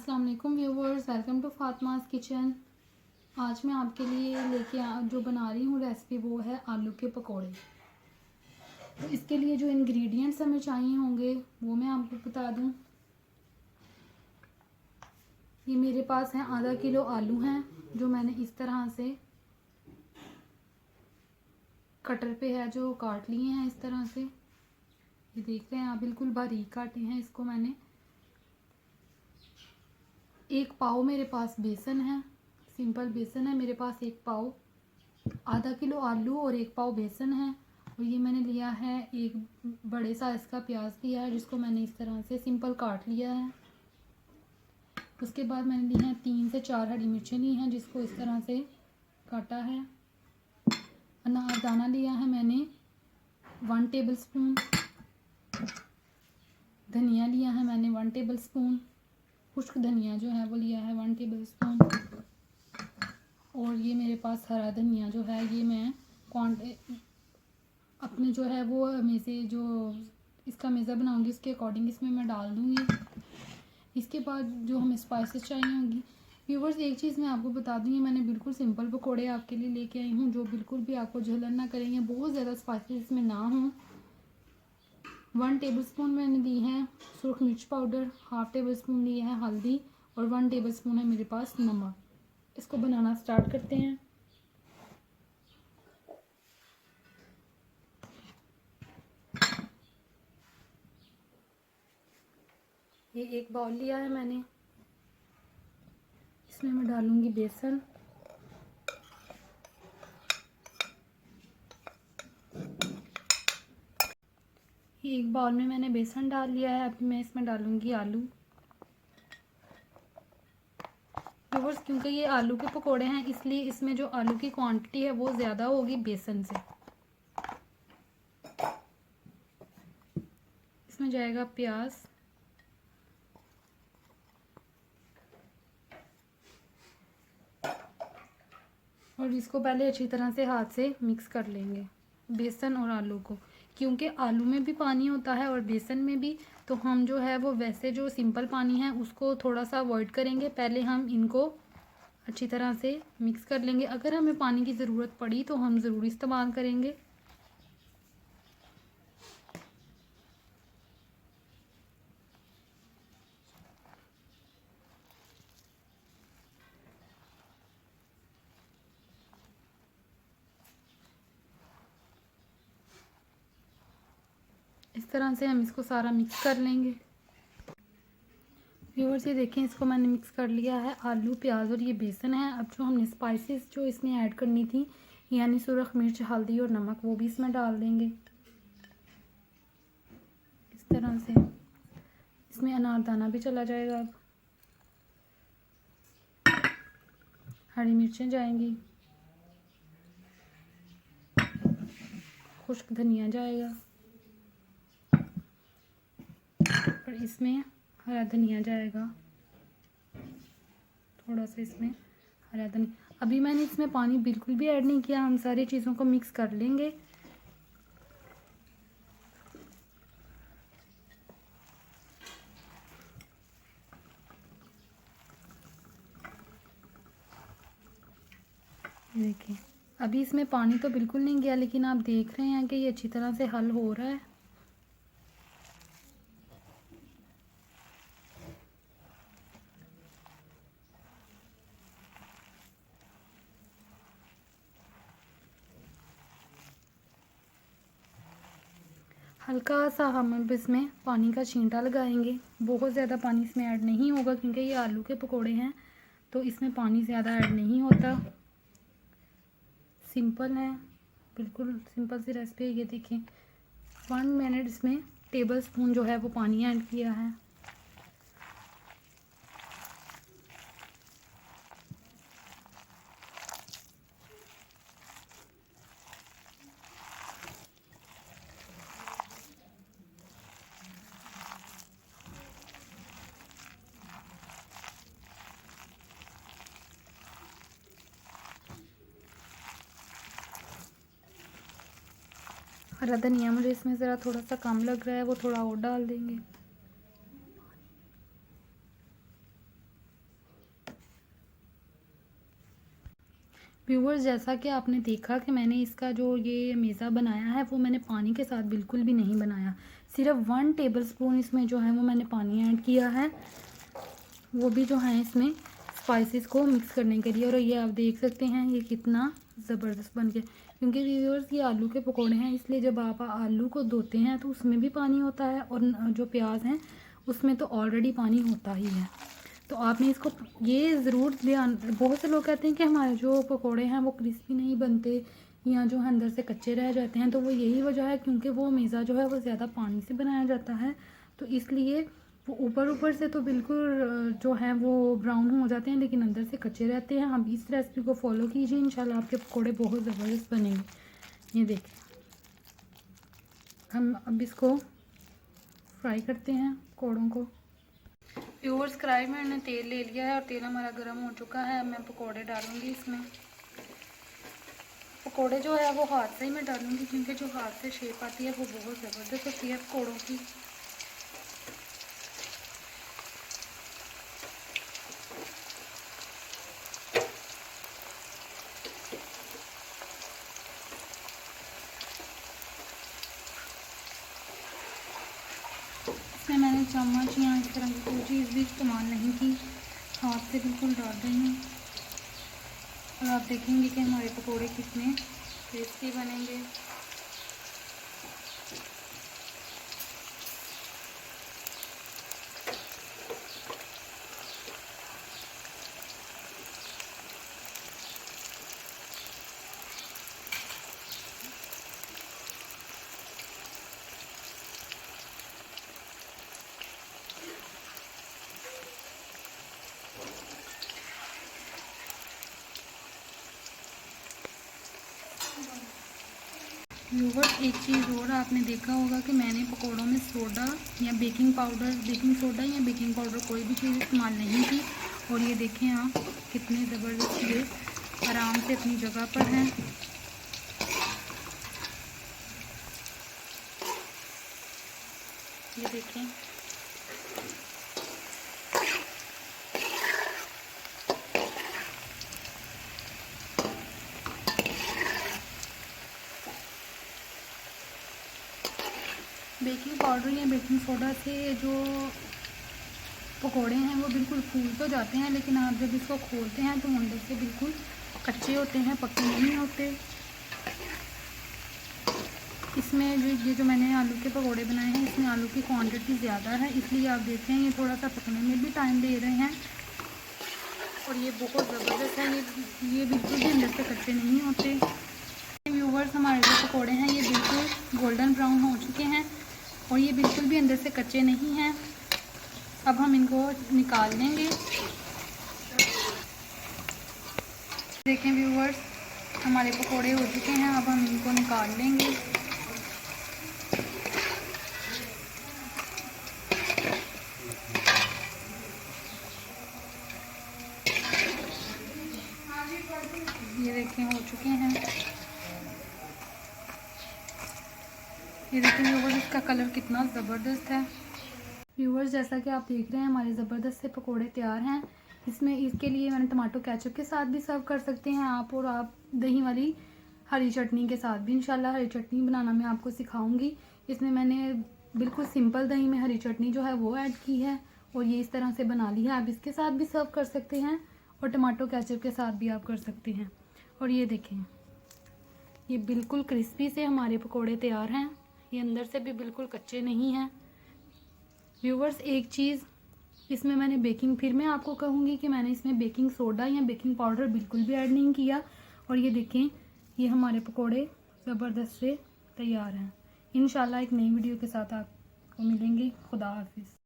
अस्सलाम वालेकुम viewers, welcome to Fatima's kitchen. आज मैं आपके लिए जो बना रही हूँ रेसिपी वो है आलू के पकोड़े। तो इसके लिए जो इंग्रेडिएंट्स हमें चाहिए होंगे वो मैं आपको बता दूँ। ये मेरे पास है आधा किलो आलू हैं जो मैंने इस तरह से कटर पे है जो काट लिए हैं इस तरह से। ये देख रहे हैं आप, बिल्कुल बारीक काटे हैं इसको मैंने। एक पाव मेरे पास बेसन है, सिंपल बेसन है मेरे पास एक पाव। आधा किलो आलू और एक पाव बेसन है। और ये मैंने लिया है एक बड़े साइज़ का प्याज लिया है जिसको मैंने इस तरह से सिंपल काट लिया है। उसके बाद मैंने ली हैं 3 से 4 हरी मिर्चें ली हैं जिसको इस तरह से काटा है। अनारदाना लिया है मैंने 1 टेबल स्पून। धनिया लिया है मैंने 1 टेबल स्पून। खुश्क धनिया जो है वो लिया है 1 टेबल स्पून। और ये मेरे पास हरा धनिया जो है ये मैं अपने जो है वो में से जो इसका मेज़ा बनाऊंगी उसके अकॉर्डिंग इसमें मैं डाल दूंगी। इसके बाद जो हमें स्पाइसेस चाहिए होंगी। व्यूवर्स, एक चीज़ मैं आपको बता दूँ, ये मैंने बिल्कुल सिंपल पकोड़े आपके लिए लेके आई हूँ जो बिल्कुल भी आपको जलन ना करेंगे, बहुत ज़्यादा स्पाइसेस इसमें ना हों। 1 टेबल स्पून मैंने दी है सुरख मिर्च पाउडर, हाफ टेबल स्पून लिया है हल्दी और 1 टेबल स्पून है मेरे पास नमक। इसको बनाना स्टार्ट करते हैं। ये एक बाउल लिया है मैंने, इसमें मैं डालूंगी बेसन। ये एक बाउल में मैंने बेसन डाल लिया है। अभी मैं इसमें डालूंगी आलू। व्यूअर्स, क्योंकि ये आलू के पकोड़े हैं इसलिए इसमें जो आलू की क्वांटिटी है वो ज़्यादा होगी बेसन से। इसमें जाएगा प्याज, और इसको पहले अच्छी तरह से हाथ से मिक्स कर लेंगे बेसन और आलू को, क्योंकि आलू में भी पानी होता है और बेसन में भी। तो हम जो है वो वैसे जो सिंपल पानी है उसको थोड़ा सा अवॉइड करेंगे। पहले हम इनको अच्छी तरह से मिक्स कर लेंगे। अगर हमें पानी की ज़रूरत पड़ी तो हम ज़रूर इस्तेमाल करेंगे। इस तरह से हम इसको सारा मिक्स कर लेंगे। व्यूअर्स, ये देखें, इसको मैंने मिक्स कर लिया है। आलू, प्याज और ये बेसन है। अब जो हमने स्पाइसेस जो इसमें ऐड करनी थी, यानी सुरख मिर्च, हल्दी और नमक, वो भी इसमें डाल देंगे इस तरह से। इसमें अनारदाना भी चला जाएगा। अब हरी मिर्चें जाएंगी, खुश्क धनिया जाएगा और इसमें हरा धनिया जाएगा। थोड़ा सा इसमें हरा धनिया। अभी मैंने इसमें पानी बिल्कुल भी ऐड नहीं किया, हम सारी चीज़ों को मिक्स कर लेंगे। देखिए, अभी इसमें पानी तो बिल्कुल नहीं गया, लेकिन आप देख रहे हैं कि ये अच्छी तरह से हल हो रहा है। हल्का सा हम अब इसमें पानी का छींटा लगाएंगे। बहुत ज़्यादा पानी इसमें ऐड नहीं होगा क्योंकि ये आलू के पकोड़े हैं तो इसमें पानी ज़्यादा ऐड नहीं होता। सिंपल है, बिल्कुल सिंपल सी रेसिपी है। ये देखें, 1 मिनट इसमें टेबल स्पून जो है वो पानी ऐड किया है। हरा धनिया मुझे इसमें ज़रा थोड़ा सा कम लग रहा है, वो थोड़ा और डाल देंगे। व्यूअर्स, जैसा कि आपने देखा कि मैंने इसका जो ये मेज़ा बनाया है वो मैंने पानी के साथ बिल्कुल भी नहीं बनाया। सिर्फ 1 टेबलस्पून इसमें जो है वो मैंने पानी ऐड किया है, वो भी जो है इसमें स्पाइसेस को मिक्स करने के लिए। और ये आप देख सकते हैं ये कितना ज़बरदस्त बन गया। क्योंकि व्यूअर्स ये आलू के पकोड़े हैं, इसलिए जब आप आलू को धोते हैं तो उसमें भी पानी होता है और जो प्याज हैं उसमें तो ऑलरेडी पानी होता ही है। तो आपने इसको ये ज़रूर ध्यान, बहुत से लोग कहते हैं कि हमारे जो पकोड़े हैं वो क्रिस्पी नहीं बनते या जो है अंदर से कच्चे रह जाते हैं, तो वो यही वजह है क्योंकि वो मेज़ा जो है वो ज़्यादा पानी से बनाया जाता है। तो इसलिए वो ऊपर ऊपर से तो बिल्कुल जो है वो ब्राउन हो जाते हैं लेकिन अंदर से कच्चे रहते हैं। हम इस रेसिपी को फॉलो कीजिए, इंशाल्लाह आपके पकोड़े बहुत ज़बरदस्त बनेंगे। ये देखिए, हम अब इसको फ्राई करते हैं पकोड़ों को। व्यूअर्स, कढ़ाई में मैंने तेल ले लिया है और तेल हमारा गर्म हो चुका है। अब मैं पकोड़े डालूंगी इसमें। पकोड़े जो है वो हाथ से ही मैं डालूंगी क्योंकि जो हाथ से शेप आती है वो बहुत ज़बरदस्त होती है पकोड़ों की। इसमें मैंने चम्मच या इस तरह की कोई चीज़ भी इस्तेमाल नहीं की, हाथ से बिल्कुल डाल रही हूँ। और आप देखेंगे कि हमारे पकोड़े कितने टेस्टी बनेंगे। व्यूअर्स, एक चीज़ और आपने देखा होगा कि मैंने पकोड़ों में सोडा या बेकिंग पाउडर, बेकिंग सोडा या बेकिंग पाउडर कोई भी चीज़ इस्तेमाल नहीं की। और ये देखें आप कितने ज़बरदस्त ये आराम से अपनी जगह पर हैं। ये देखें, बेकिंग पाउडर या बेकिंग सोडा से जो पकोड़े हैं वो बिल्कुल फूल तो जाते हैं लेकिन आप जब इसको खोलते हैं तो अंदर से बिल्कुल कच्चे होते हैं, पके नहीं होते। इसमें जो मैंने आलू के पकोड़े बनाए हैं इसमें आलू की क्वांटिटी ज़्यादा है, इसलिए आप देखते हैं ये थोड़ा सा पकने में भी टाइम ले रहे हैं। और ये बहुत ज़बरदस्त है, ये बिल्कुल भी अंदर से कच्चे नहीं होते। व्यूवर्स, हमारे जो पकोड़े हैं ये बिल्कुल गोल्डन ब्राउन हो चुके हैं और ये बिल्कुल भी अंदर से कच्चे नहीं हैं। अब हम इनको निकाल लेंगे। देखें व्यूवर्स, हमारे पकोड़े हो चुके हैं, अब हम इनको निकाल लेंगे। ये देखें हो चुके हैं। ये देखें व्यूवर्स, इसका कलर कितना ज़बरदस्त है। व्यूवर्स, जैसा कि आप देख रहे हैं हमारे ज़बरदस्त से पकोड़े तैयार हैं। इसमें इसके लिए मैंने टमाटो केचप के साथ भी सर्व कर सकते हैं आप, और आप दही वाली हरी चटनी के साथ भी इंशाल्लाह हरी चटनी बनाना मैं आपको सिखाऊंगी। इसमें मैंने बिल्कुल सिंपल दही में हरी चटनी जो है वो ऐड की है और ये इस तरह से बना ली है। आप इसके साथ भी सर्व कर सकते हैं और टमाटो केचप के साथ भी आप कर सकते हैं। और ये देखें, ये बिल्कुल क्रिस्पी से हमारे पकोड़े तैयार हैं, ये अंदर से भी बिल्कुल कच्चे नहीं हैं। व्यूवर्स, एक चीज़ इसमें मैंने फिर मैं आपको कहूँगी कि मैंने इसमें बेकिंग सोडा या बेकिंग पाउडर बिल्कुल भी ऐड नहीं किया। और ये देखें, ये हमारे पकोड़े ज़बरदस्त से तैयार हैं। इंशाल्लाह एक नई वीडियो के साथ आपको मिलेंगे। खुदा हाफिज़।